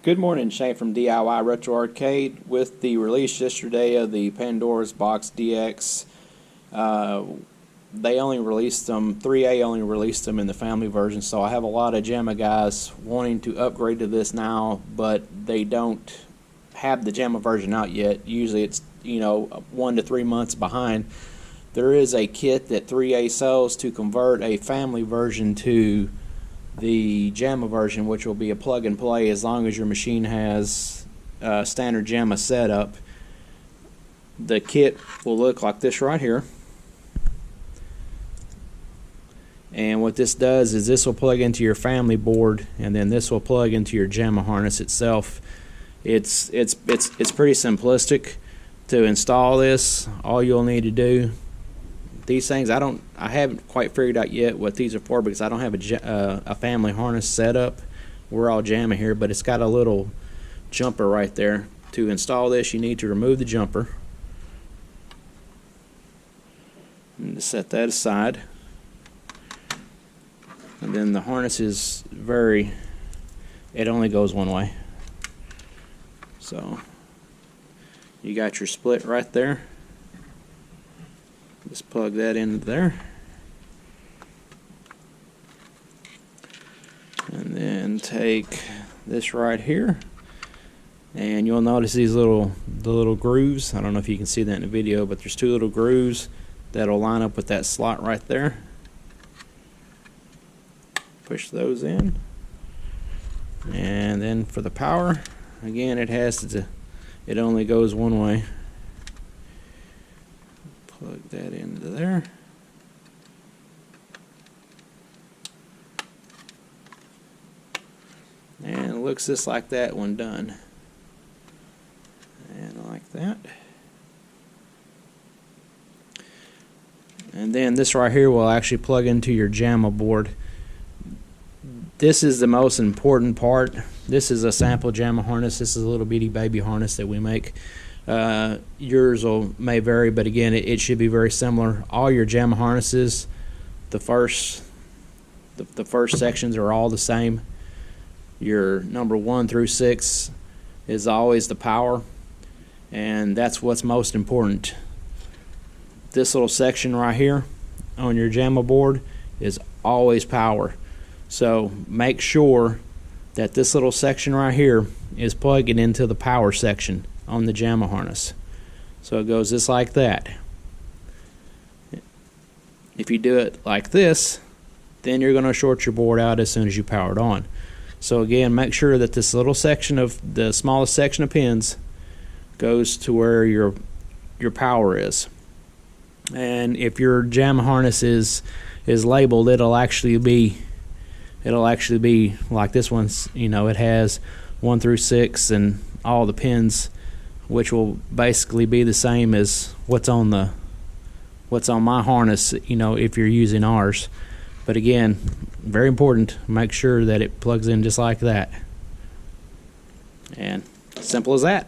Good morning, Shane from DIY Retro Arcade. With the release yesterday of the Pandoras Box DX, they only released them, 3A only released them in the family version, so I have a lot of Jamma guys wanting to upgrade to this now, but they don't have the Jamma version out yet. Usually it's 1 to 3 months behind. There is a kit that 3A sells to convert a family version to the Jamma version, which will be a plug and play as long as your machine has standard Jamma setup. The kit will look like this right here, and what this does is this will plug into your family board, and then this will plug into your Jamma harness itself. It's pretty simplistic to install this. All you'll need to do, these things, I haven't quite figured out yet what these are for because I don't have a family harness set up. We're all Jamma here, but it's got a little jumper right there. To install this, you need to remove the jumper and to set that aside. And then the harness is it only goes one way. So you got your split right there. Just plug that into there, and then take this right here, and you'll notice the little grooves. I don't know if you can see that in the video, but there's two little grooves that'll line up with that slot right there. Push those in, and then for the power, again, it only goes one way. Plug that into there. And it looks just like that when done. And like that. And then this right here will actually plug into your Jamma board. This is the most important part. This is a sample Jamma harness. This is a little bitty baby harness that we make. Yours may vary, but again, it should be very similar. All your Jamma harnesses, the first sections are all the same. Your number 1 through 6 is always the power, and that's what's most important. This little section right here on your Jamma board is always power. So make sure that this little section right here is plugging into the power section on the Jamma harness. So it goes just like that. If you do it like this, then you're going to short your board out as soon as you power it on. So again, make sure that this little section of the smallest section of pins goes to where your power is. And if your Jamma harness is labeled, it'll actually be like this one's. It has 1 through 6 and all the pins, which will basically be the same as what's on my harness, if you're using ours. But again, very important, make sure that it plugs in just like that. And simple as that.